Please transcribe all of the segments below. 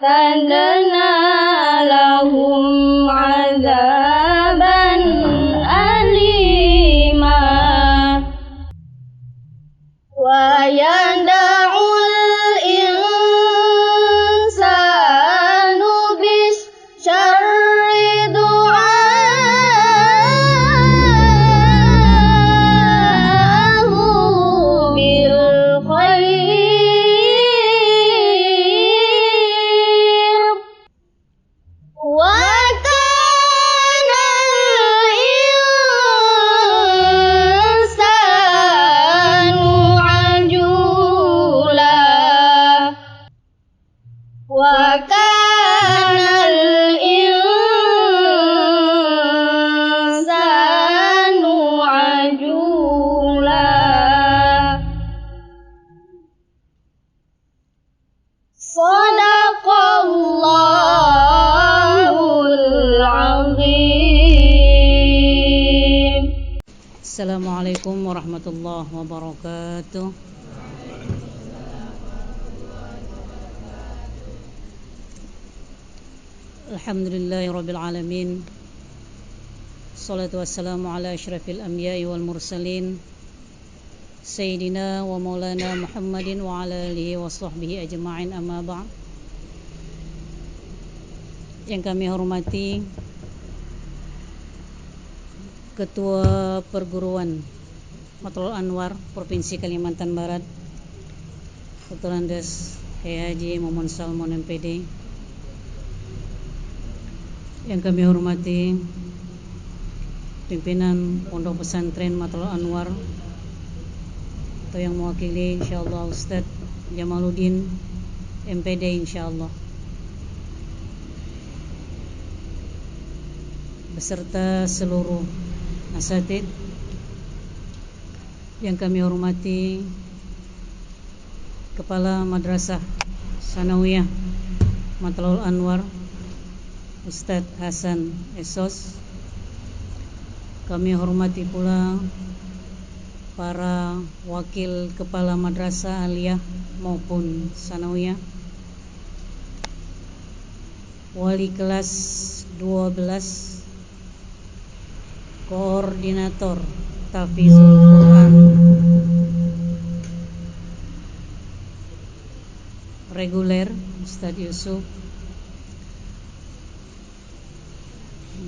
وأعتدنا لهم عذابا أليما ويدع الإنسان بالشر دعاءه بالخير وكان الإنسان عجولا وكان الإنسان عجولا صدق الله العظيم. Assalamualaikum warahmatullahi wabarakatuh. Alhamdulillahirabbil alamin. Shalatu wassalamu ala asyrafil anbiya'i wal mursalin Sayyidina wa maulana Muhammadin wa ala alihi wa sahbihi ajma'in, amma ba'd. Yang kami hormati Ketua Perguruan Matlul Anwar Provinsi Kalimantan Barat, Dr. Andes Haji Muhammad Salmon MPD. Yang kami hormati pimpinan Pondok Pesantren Matlul Anwar, atau yang mewakili insyaallah Ustadz Jamaluddin MPD insyaallah, beserta seluruh asatid. Yang kami hormati Kepala Madrasah Sanawiyah Matlul Anwar Ustadz Hasan Esos. Kami hormati pula para wakil kepala madrasah aliyah maupun sanawiyah, wali kelas 12, koordinator Tahfizul Quran reguler Ustadz Yusuf,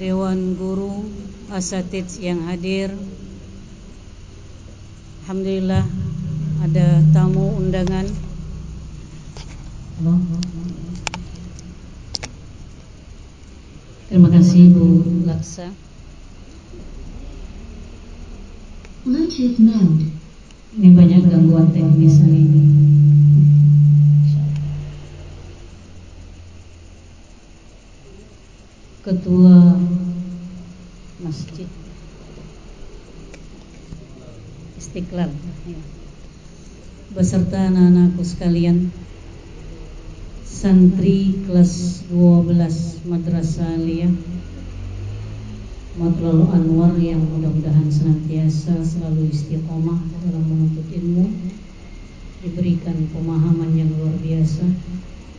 Dewan Guru, asatid yang hadir. Alhamdulillah ada tamu undangan. Terima kasih Bu Laksa. Bluetooth mode. Ini banyak gangguan teknis hari ini. Ketua Masjid Istiqlal beserta anak-anakku sekalian, santri kelas 12 Madrasah Aliyah Matlul Anwar yang mudah-mudahan senantiasa selalu istiqomah dalam menuntut ilmu, diberikan pemahaman yang luar biasa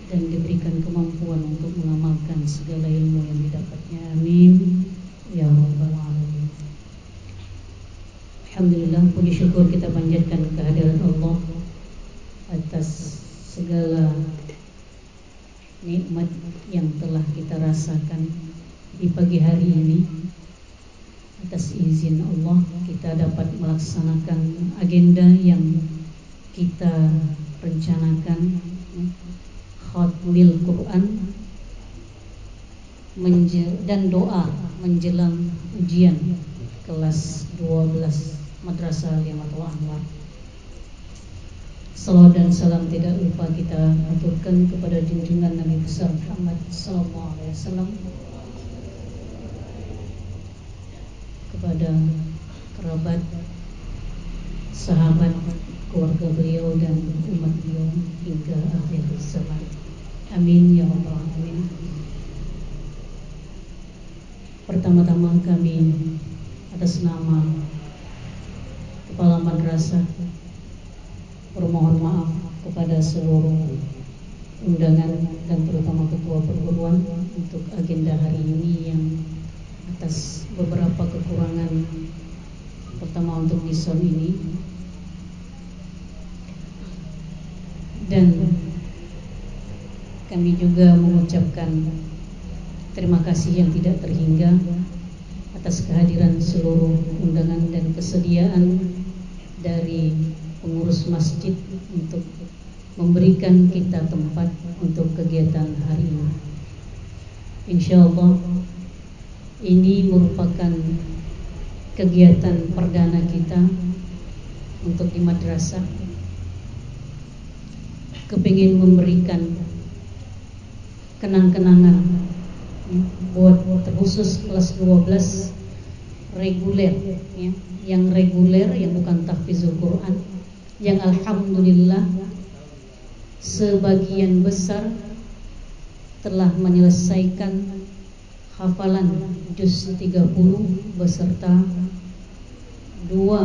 dan diberikan kemampuan untuk mengamalkan segala ilmu yang didapatnya. Amin ya rabbal alamin. Alhamdulillah, puji syukur kita panjatkan kehadirat Allah atas segala nikmat yang telah kita rasakan di pagi hari ini. Atas izin Allah kita dapat melaksanakan agenda yang kita rencanakan, khatmil Quran dan doa menjelang ujian kelas 12 Madrasah Aliyah Matlul Anwar. Salawat dan salam tidak lupa kita aturkan kepada junjungan Nabi besar Muhammad sallallahu alaihi wasallam, kepada kerabat, sahabat, keluarga beliau dan umat beliau hingga akhir zaman. Amin ya rabbal alamin. Pertama-tama kami atas nama Kepala Madrasah bermohon maaf kepada seluruh undangan dan terutama ketua perguruan untuk agenda hari ini yang atas beberapa kekurangan, pertama untuk di sound ini, dan kami juga mengucapkan terima kasih yang tidak terhingga atas kehadiran seluruh undangan dan kesediaan dari pengurus masjid untuk memberikan kita tempat untuk kegiatan hari ini. Insyaallah ini merupakan kegiatan perdana kita untuk di madrasah. Kepingin memberikan kenang-kenangan buat terkhusus kelas 12 reguler ya, yang reguler yang bukan tahfizul Quran, yang alhamdulillah sebagian besar telah menyelesaikan hafalan juz 30 beserta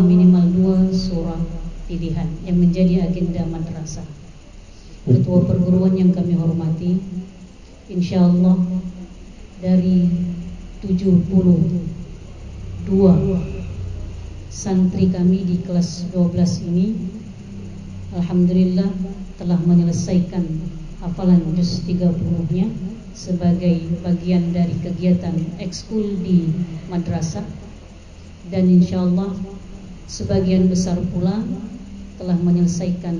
minimal dua surah pilihan yang menjadi agenda madrasah. Ketua perguruan yang kami hormati, insyaallah dari 72 santri kami di kelas 12 ini alhamdulillah telah menyelesaikan hafalan juz 30-nya sebagai bagian dari kegiatan ekskul di madrasah, dan insyaallah sebagian besar pula telah menyelesaikan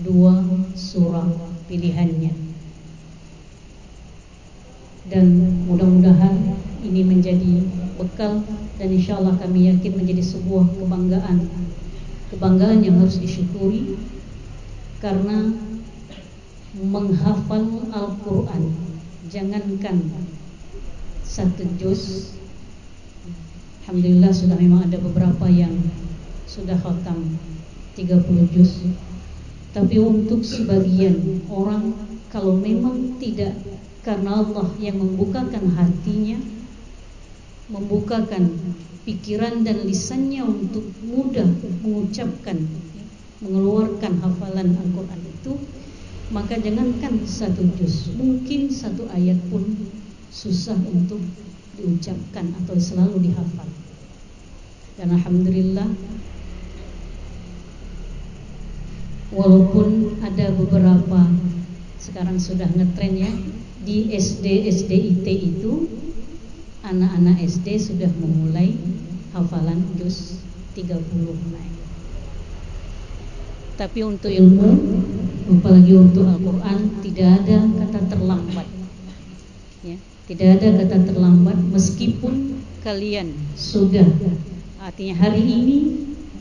2 surah pilihannya. Dan mudah-mudahan ini menjadi bekal dan insyaallah kami yakin menjadi sebuah kebanggaan yang harus disyukuri, karena menghafal Al-Quran, jangankan 1 juz, alhamdulillah sudah memang ada beberapa yang sudah khatam 30 juz, tapi untuk sebagian orang kalau memang tidak karena Allah yang membukakan hatinya, membukakan pikiran dan lisannya untuk mudah mengucapkan, mengeluarkan hafalan Al-Quran itu, maka jangankan 1 juz, mungkin 1 ayat pun susah untuk diucapkan atau selalu dihafal. Dan alhamdulillah walaupun ada beberapa sekarang sudah ngetren ya, di SD SDIT itu anak-anak SD sudah memulai hafalan juz 30 naik. Tapi untuk ilmu, apalagi untuk Al-Quran, tidak ada kata terlambat ya, tidak ada kata terlambat. Meskipun kalian sudah, artinya hari ini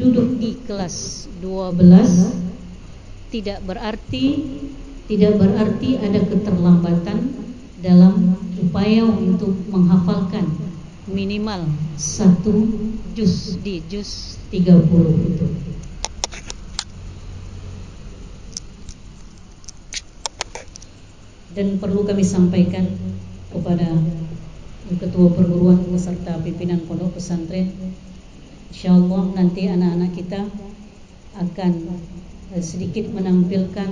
duduk di kelas 12, tidak berarti ada keterlambatan dalam upaya untuk menghafalkan minimal 1 juz di juz 30 itu. Dan perlu kami sampaikan kepada ketua perguruan beserta pimpinan pondok pesantren, insyaallah nanti anak-anak kita akan sedikit menampilkan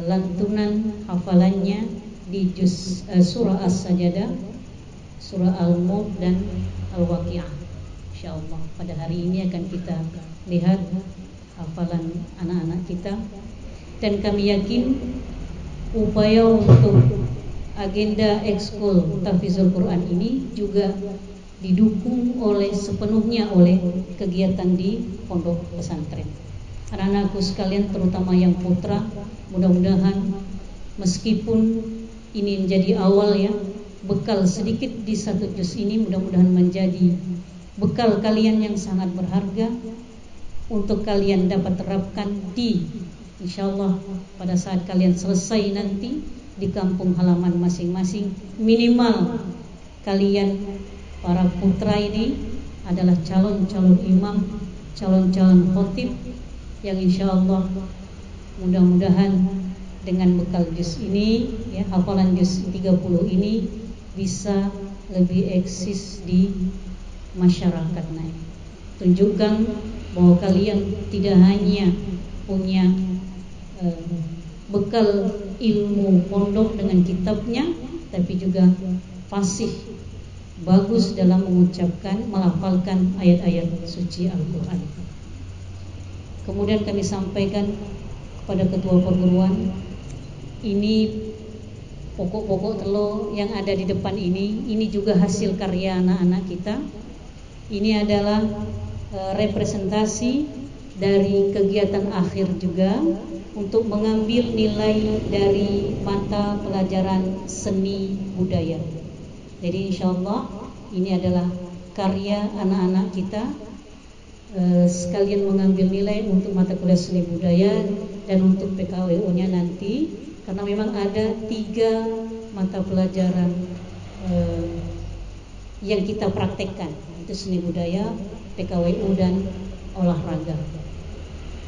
lantunan hafalannya di juz surah As-Sajdah, surah Al-Mulk dan Al-Waqi'ah. Insyaallah pada hari ini akan kita lihat hafalan anak-anak kita, dan kami yakin upaya untuk agenda ekskul tahfizul Quran ini juga didukung sepenuhnya oleh kegiatan di pondok pesantren. Anak-anakku sekalian, terutama yang putra, mudah-mudahan meskipun ini menjadi awal ya, bekal sedikit di 1 juz ini mudah-mudahan menjadi bekal kalian yang sangat berharga untuk kalian dapat terapkan di, insyaallah pada saat kalian selesai nanti di kampung halaman masing-masing. Minimal kalian para putra ini adalah calon-calon imam, calon-calon khotib yang insyaallah mudah-mudahan dengan bekal juz ini ya, hafalan juz 30 ini bisa lebih eksis di masyarakat. Tunjukkan bahwa kalian tidak hanya punya bekal ilmu pondok dengan kitabnya, tapi juga fasih, bagus dalam mengucapkan, melafalkan ayat-ayat suci Al-Quran. Kemudian kami sampaikan kepada ketua perguruan, ini pokok-pokok telur yang ada di depan ini juga hasil karya anak-anak kita. Ini adalah representasi dari kegiatan akhir juga untuk mengambil nilai dari mata pelajaran seni budaya. Jadi insyaallah ini adalah karya anak-anak kita, sekalian mengambil nilai untuk mata kuliah seni budaya dan untuk PKWU-nya nanti, karena memang ada 3 mata pelajaran yang kita praktekkan, itu seni budaya, PKWU dan olahraga.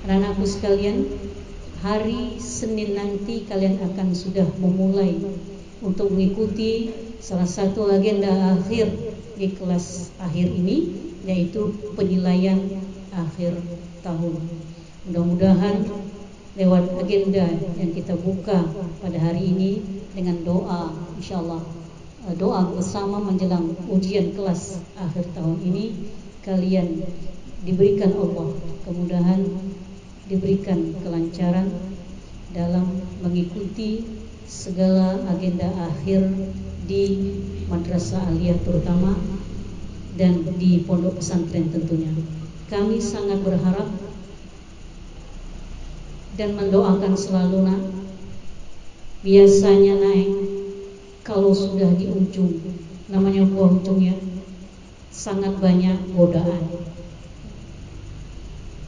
Anak-anakku sekalian, hari Senin nanti kalian akan sudah memulai untuk mengikuti salah satu agenda akhir di kelas akhir ini, yaitu penilaian akhir tahun. Mudah-mudahan lewat agenda yang kita buka pada hari ini dengan doa, insyaallah doa bersama menjelang ujian kelas akhir tahun ini, kalian diberikan Allah kemudahan, diberikan kelancaran dalam mengikuti segala agenda akhir di madrasah aliyah terutama dan di pondok pesantren tentunya. Kami sangat berharap dan mendoakan selalu, nak, biasanya naik kalau sudah di ujung, namanya buah ujung ya, sangat banyak godaan.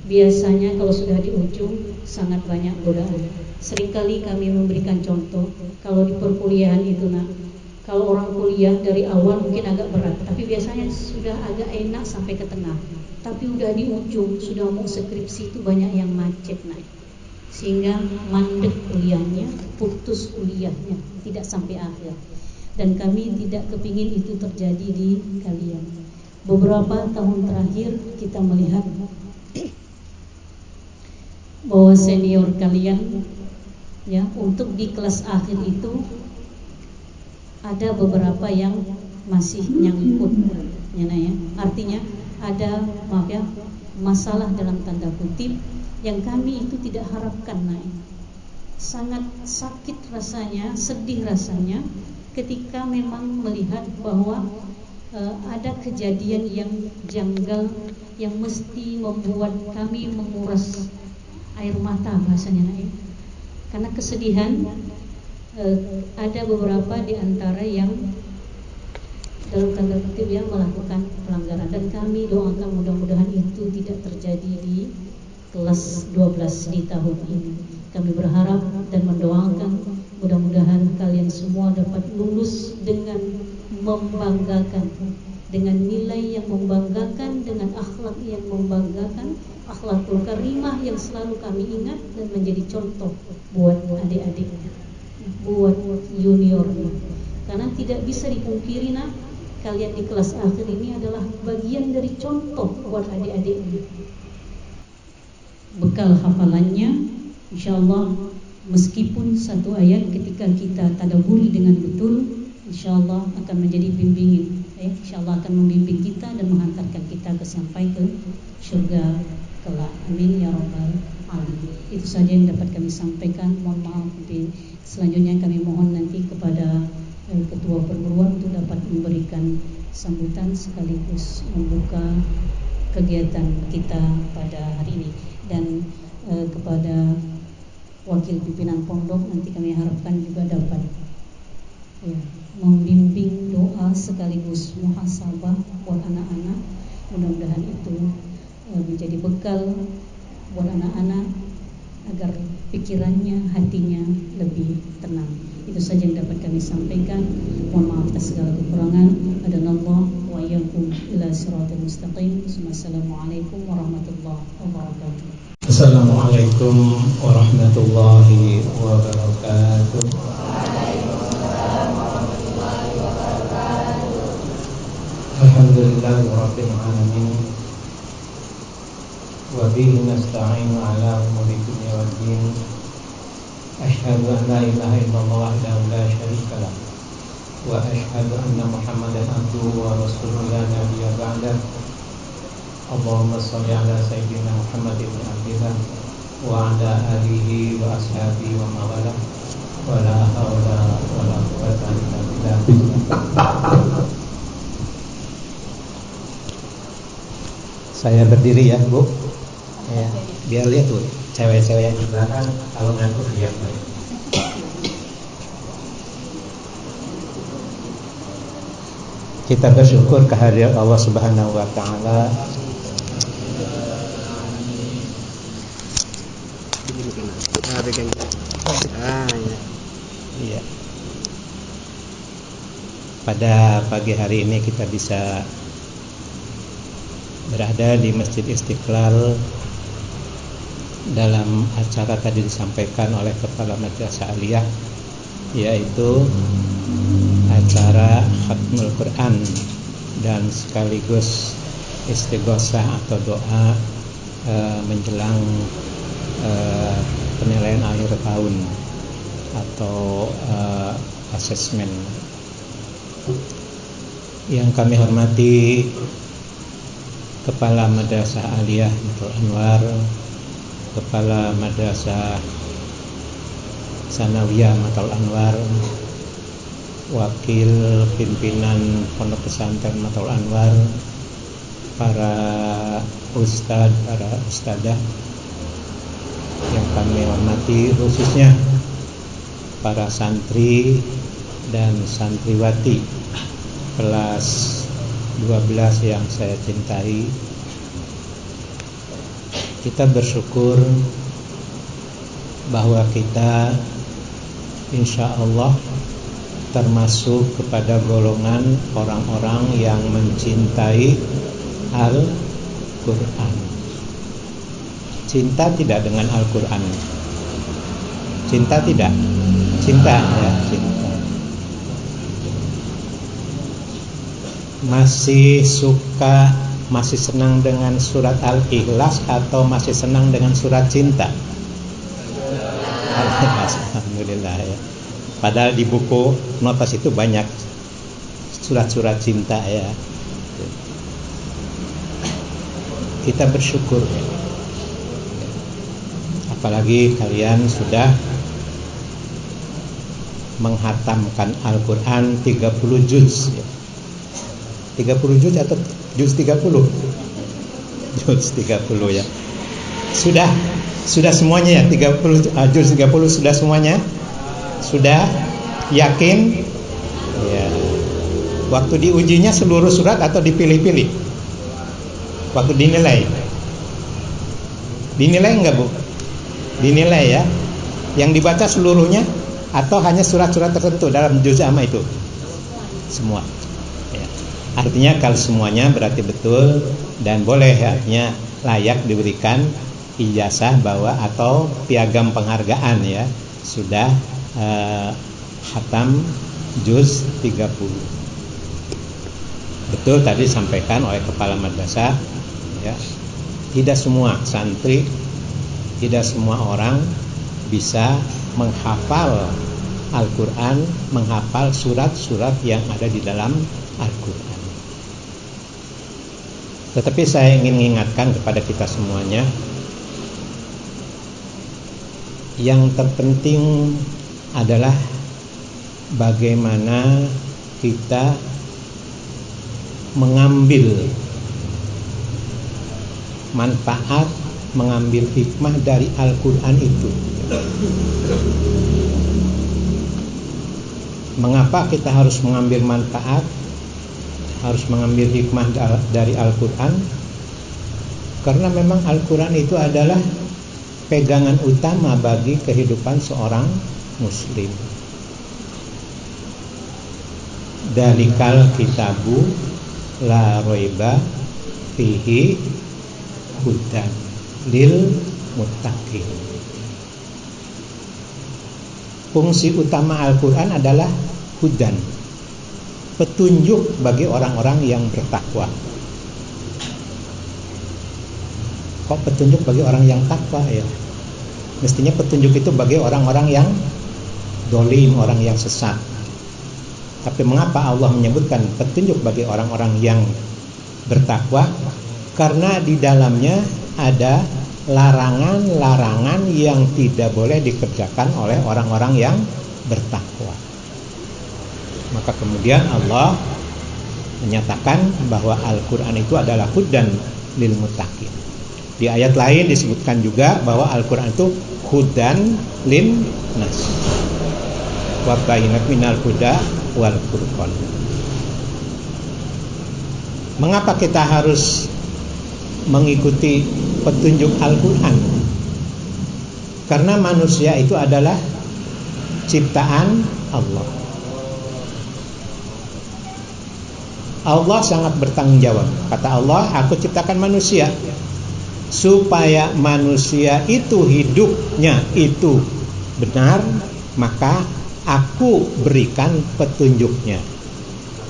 Biasanya kalau sudah di ujung sangat banyak godaan. Seringkali kami memberikan contoh, kalau di perkuliahan itu, nak, kalau orang kuliah dari awal mungkin agak berat, tapi biasanya sudah agak enak sampai ke tengah. Tapi udah di ujung, sudah mau skripsi itu banyak yang macet, naik, sehingga mandek kuliahnya, putus kuliahnya, tidak sampai akhir. Dan kami tidak kepingin itu terjadi di kalian. Beberapa tahun terakhir kita melihat bahwa senior kalian ya, untuk di kelas akhir itu ada beberapa yang masih nyangkut ya, artinya ada, maaf ya, masalah dalam tanda kutip yang kami itu tidak harapkan, sangat sakit rasanya, sedih rasanya ketika memang melihat bahwa ada kejadian yang janggal yang mesti membuat kami menguras air mata bahasanya, karena kesedihan. Ada beberapa di antara yang dalam tanda kutip yang melakukan pelanggaran, dan kami doakan mudah-mudahan itu tidak terjadi di kelas 12 di tahun ini. Kami berharap dan mendoakan mudah-mudahan kalian semua dapat lulus dengan membanggakan, dengan nilai yang membanggakan, dengan akhlak yang membanggakan, akhlakul karimah yang selalu kami ingat dan menjadi contoh buat adik-adiknya, buat juniornya. Karena tidak bisa dipungkiri, nak, kalian di kelas akhir ini adalah bagian dari contoh buat adik-adiknya. Bekal hafalannya, insyaallah, meskipun satu ayat ketika kita tadabburi dengan betul, insyaallah akan menjadi bimbingan. Insyaallah akan membimbing kita dan menghantarkan kita sampai ke surga kelak. Amin ya rabbal alamin. Itu saja yang dapat kami sampaikan. Mohon maaf, selanjutnya kami mohon nanti kepada ketua perguruan untuk dapat memberikan sambutan sekaligus membuka kegiatan kita pada hari ini. Dan kepada wakil pimpinan pondok nanti kami harapkan juga dapat membimbing doa sekaligus muhasabah buat anak-anak. Mudah-mudahan itu menjadi bekal buat anak-anak agar pikirannya, hatinya lebih tenang. Itu saja yang dapat kami sampaikan. Mohon maaf atas segala kekurangan. Adanallah wa iyyakum ila siratal mustaqim. Wassalamualaikum warahmatullahi wabarakatuh. Assalamualaikum warahmatullahi wabarakatuh. Alhamdulillahi rabbil alamin. Wa bihi nasta'inu ala umuri dunya waddin. أشهد أن لا إله إلا الله وحده لا شريك له وأشهد أن محمدا عبده ورسوله لا نبي بعده اللهم صل على سيدنا محمد بن عبد الله وعلى آله وأصحابه ومن والاه ولا حول ولا قوة إلا بالله. Saya berdiri ya Bu ya, biar lihat tuh cewek-cewek yang di belakang kalau ngantuk lihat. Kita bersyukur kehadirat Allah Subhanahu wa taala. Iya. Pada pagi hari ini kita bisa berada di Masjid Istiqlal dalam acara tadi disampaikan oleh Kepala Madrasah Aliyah, yaitu acara Khatmul Quran dan sekaligus istighosah atau doa menjelang penilaian akhir tahun atau asesmen. Yang kami hormati Kepala Madrasah Aliyah Matul Anwar, Kepala Madrasah Sanawiyah Matul Anwar, Wakil Pimpinan Pondok Pesantren Matul Anwar, para ustadz, para ustadzah yang kami hormati, khususnya para santri dan santriwati kelas 12 yang saya cintai. Kita bersyukur bahwa kita insya Allah termasuk kepada golongan orang-orang yang mencintai Al-Quran. Cinta tidak dengan Al-Quran? Cinta tidak? Cinta ya, cinta. Masih suka, masih senang dengan surat Al-Ikhlas atau masih senang dengan surat cinta? Alhamdulillah ya. Padahal di buku notas itu banyak surat-surat cinta ya. Kita bersyukur ya. Apalagi kalian sudah menghatamkan Al-Quran 30 juz ya. 30 juz atau juz 30? Juz 30 ya. Sudah semuanya ya, 30 juz 30 sudah semuanya? Sudah yakin? Ya. Waktu diujinya seluruh surat atau dipilih-pilih? Waktu dinilai? Dinilai enggak Bu? Dinilai ya. Yang dibaca seluruhnya atau hanya surat-surat tertentu dalam juz amma itu? Semua. Artinya kalau semuanya berarti betul dan boleh artinya layak diberikan ijazah bahwa atau piagam penghargaan ya, sudah khatam juz 30. Betul tadi disampaikan oleh Kepala Madrasah ya, tidak semua santri, tidak semua orang bisa menghafal Al-Quran, menghafal surat-surat yang ada di dalam Al-Quran. Tetapi saya ingin mengingatkan kepada kita semuanya, yang terpenting adalah bagaimana kita mengambil manfaat, mengambil hikmah dari Al-Quran itu. Mengapa kita harus mengambil manfaat, harus mengambil hikmah dari Al-Quran? Karena memang Al-Quran itu adalah pegangan utama bagi kehidupan seorang Muslim. Dalikal kitabu la roiba fihi hudan lil muttaqin. Fungsi utama Al-Quran adalah hudan, petunjuk bagi orang-orang yang bertakwa. Kok petunjuk bagi orang yang takwa ya? Mestinya petunjuk itu bagi orang-orang yang dolim, orang yang sesat. Tapi mengapa Allah menyebutkan petunjuk bagi orang-orang yang bertakwa? Karena di dalamnya ada larangan-larangan yang tidak boleh dikerjakan oleh orang-orang yang bertakwa. Maka kemudian Allah menyatakan bahwa Al-Quran itu adalah hudan lil muttaqin. Di ayat lain disebutkan juga bahwa Al-Quran itu hudan lin nas wa bayyinat minal huda wal furqan. Mengapa kita harus mengikuti petunjuk Al-Quran? Karena manusia itu adalah ciptaan Allah. Allah sangat bertanggung jawab. Kata Allah, aku ciptakan manusia supaya manusia itu hidupnya itu benar, maka aku berikan petunjuknya.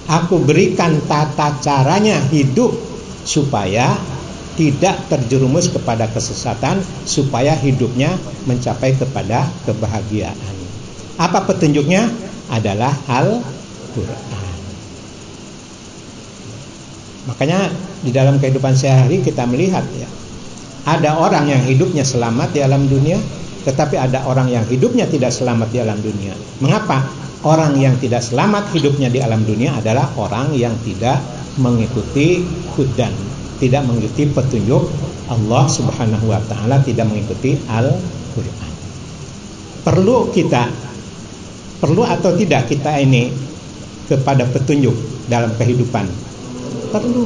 Aku berikan tata caranya hidup supaya tidak terjerumus kepada kesesatan, supaya hidupnya mencapai kepada kebahagiaan. Apa petunjuknya? Adalah Al-Quran. Makanya di dalam kehidupan sehari-hari kita melihat ya, ada orang yang hidupnya selamat di alam dunia, tetapi ada orang yang hidupnya tidak selamat di alam dunia. Mengapa? Orang yang tidak selamat hidupnya di alam dunia adalah orang yang tidak mengikuti hudan, tidak mengikuti petunjuk Allah Subhanahu wa taala, tidak mengikuti Al-Qur'an. Perlu atau tidak kita ini kepada petunjuk dalam kehidupan? Perlu.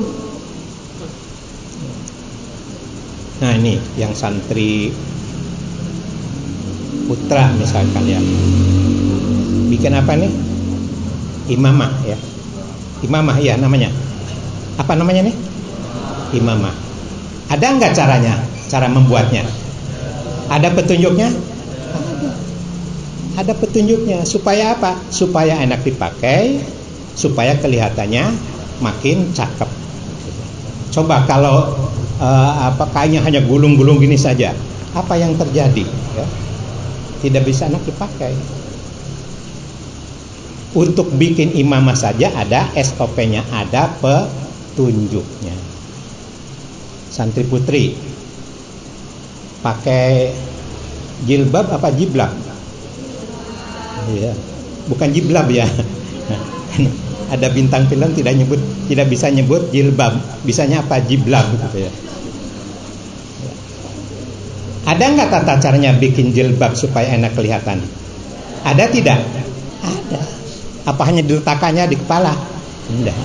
Nah, ini yang santri putra misalkan ya, bikin apa nih? Imamah ya. Imamah ya namanya. Apa namanya nih? Imamah. Ada enggak caranya? Cara membuatnya? Ada petunjuknya? Ada petunjuknya. Supaya apa? Supaya enak dipakai, supaya kelihatannya makin cakep. Coba kalau kainnya hanya gulung-gulung gini saja, apa yang terjadi? Ya? Tidak bisa enak dipakai. Untuk bikin imamah saja ada SOP-nya, ada petunjuknya. Santri putri pakai jilbab apa jiblab? Iya, bukan jiblab ya. Ada bintang film tidak bisa nyebut jilbab, bisanya apa? Jiblab gitu ya. Ada nggak tata caranya bikin jilbab supaya enak kelihatan? Ada tidak? Ada. Apa hanya diletakkannya di kepala? Tidak.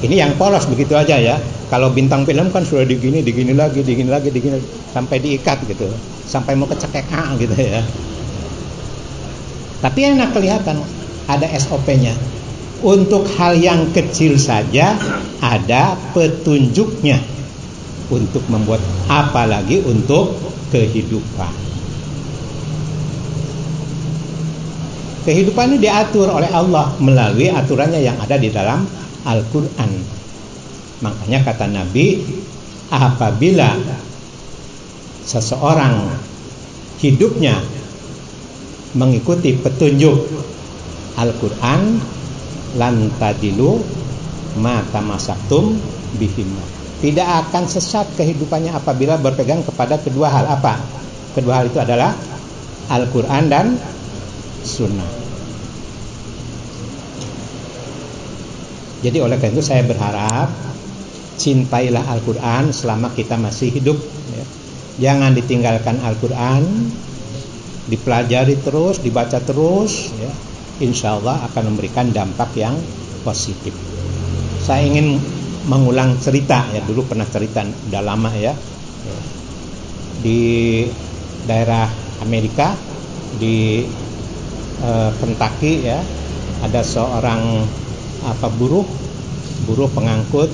Ini yang polos begitu aja ya. Kalau bintang film kan sudah digini lagi, sampai diikat gitu, sampai mau kecekek gitu ya. Tapi enak kelihatan. Ada SOP-nya. Untuk hal yang kecil saja ada petunjuknya untuk membuat, apalagi untuk kehidupan. Kehidupan ini diatur oleh Allah melalui aturannya yang ada di dalam Al-Quran. Makanya kata Nabi, apabila seseorang hidupnya mengikuti petunjuk Al-Quran, lan tadilu ma tamasaktum bihima. Tidak akan sesat kehidupannya apabila berpegang kepada kedua hal. Apa? Kedua hal itu adalah Al-Quran dan Sunnah. Jadi oleh karena itu saya berharap cintailah Al-Quran selama kita masih hidup ya. Jangan ditinggalkan Al-Quran, dipelajari terus, dibaca terus ya. Insya Allah akan memberikan dampak yang positif. Saya ingin mengulang cerita ya, dulu pernah cerita, udah lama ya, di daerah Amerika, di Kentucky ya, ada seorang buruh pengangkut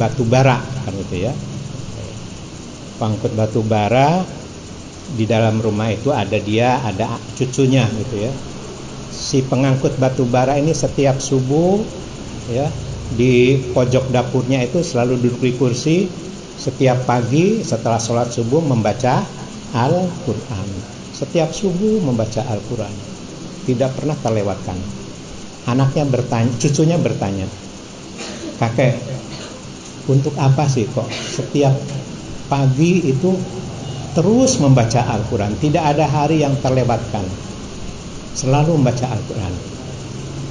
batu bara kan gitu ya. Pengangkut batu bara, di dalam rumah itu ada cucunya gitu ya. Si pengangkut batu bara ini setiap subuh ya, di pojok dapurnya itu selalu duduk di kursi Setiap pagi setelah sholat subuh membaca Al-Quran. Setiap subuh membaca Al-Quran. Tidak pernah terlewatkan. Anaknya bertanya, cucunya bertanya, kakek, untuk apa sih kok setiap pagi itu terus membaca Al-Quran? Tidak ada hari yang terlewatkan. Selalu membaca Al-Quran.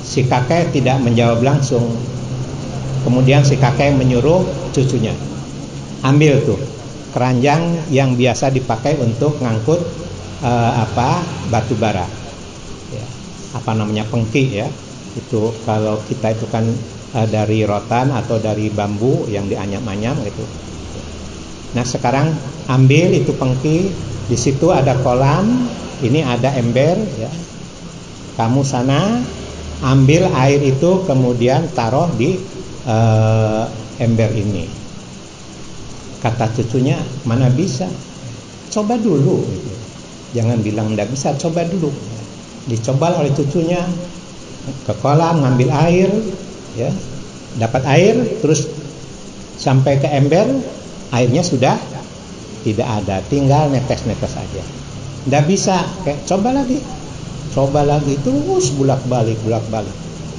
Si kakek tidak menjawab langsung. Kemudian si kakek menyuruh cucunya, ambil tuh keranjang yang biasa dipakai untuk ngangkut batu bara, ya, apa namanya, pengki ya. Itu kalau kita itu kan dari rotan atau dari bambu yang dianyam-anyam gitu. Nah sekarang ambil itu pengki, di situ ada kolam, ini ada ember ya. Kamu sana ambil air itu kemudian taruh di ember ini. Kata cucunya, mana bisa, coba dulu gitu. Jangan bilang tidak bisa, coba dulu. Dicoba oleh cucunya, ke kolam ngambil air ya, dapat air, terus sampai ke ember, airnya sudah tidak ada, tinggal netes-netes aja. Tidak bisa, kayak coba lagi, terus bolak-balik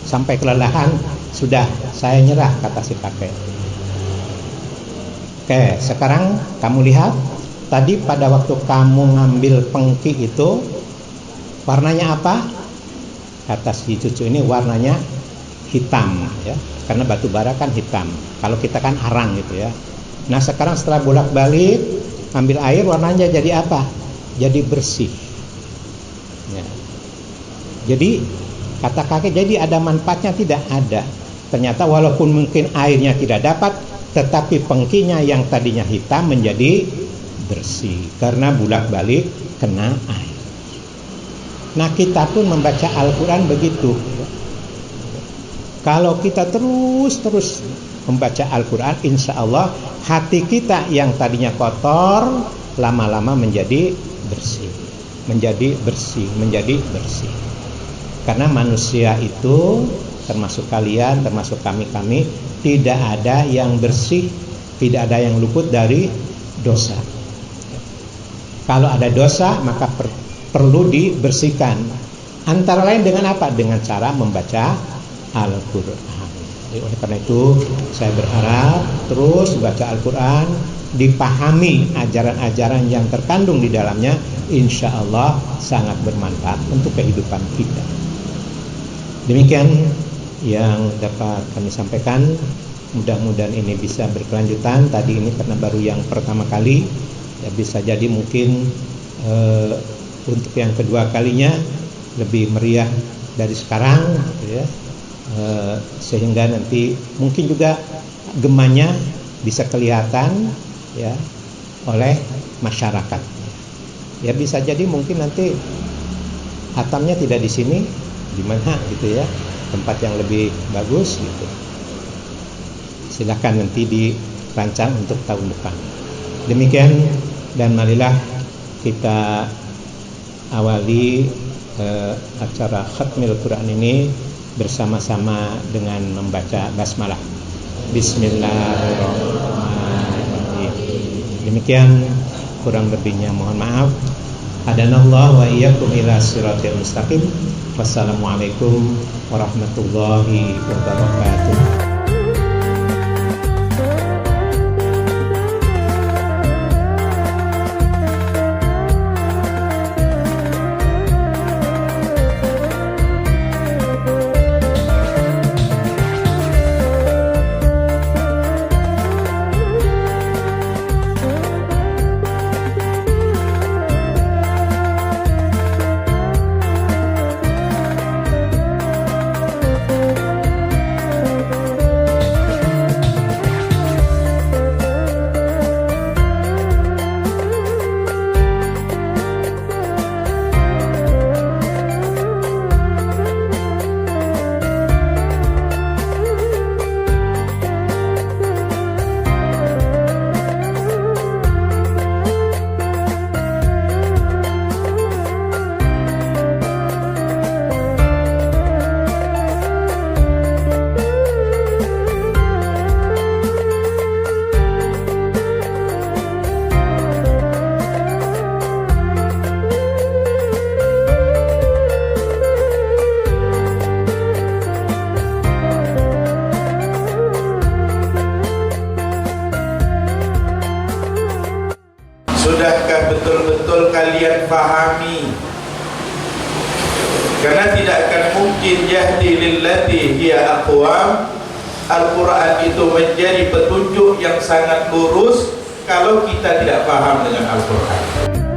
sampai kelelahan. Sudah, saya nyerah, kata si kakek. Oke, sekarang kamu lihat, tadi pada waktu kamu ngambil pengki itu warnanya apa? Kata si cucu ini, warnanya hitam ya, karena batu bara kan hitam. Kalau kita kan arang gitu ya. Nah sekarang setelah bolak-balik ambil air, warnanya jadi apa? Jadi bersih ya. Jadi kata kakek, jadi ada manfaatnya? Tidak ada. Ternyata walaupun mungkin airnya tidak dapat, tetapi pengkinya yang tadinya hitam menjadi bersih karena bolak-balik kena air. Nah kita pun membaca Al-Quran begitu. Kalau kita terus membaca Al-Quran, insya Allah hati kita yang tadinya kotor lama-lama menjadi bersih. Karena manusia itu, termasuk kalian, termasuk kami, tidak ada yang bersih, tidak ada yang luput dari dosa. Kalau ada dosa maka perlu dibersihkan. Antara lain dengan apa? Dengan cara membaca Al-Quran. Jadi oleh karena itu saya berharap terus baca Al-Quran, dipahami ajaran-ajaran yang terkandung di dalamnya, insya Allah sangat bermanfaat untuk kehidupan kita. Demikian yang dapat kami sampaikan. Mudah-mudahan ini bisa berkelanjutan. Tadi ini karena baru yang pertama kali, ya bisa jadi mungkin untuk yang kedua kalinya lebih meriah dari sekarang ya. Sehingga nanti mungkin juga gemanya bisa kelihatan ya oleh masyarakat. Ya bisa jadi mungkin nanti hatamnya tidak di sini, di mana gitu ya, tempat yang lebih bagus gitu. Silakan nanti dirancang untuk tahun depan. Demikian, dan marilah kita awali acara Khatmil Quran ini bersama-sama dengan membaca basmalah. Bismillahirrahmanirrahim. Demikian, kurang lebihnya mohon maaf. Hadanallahu wa iyyakum ila siratal mustaqim. Wassalamualaikum warahmatullahi wabarakatuh. Sudahkah betul-betul kalian fahami? Karena tidak akan mungkin yahdi lillati hiya aqwam, Al-Quran itu menjadi petunjuk yang sangat lurus kalau kita tidak paham dengan Al-Quran.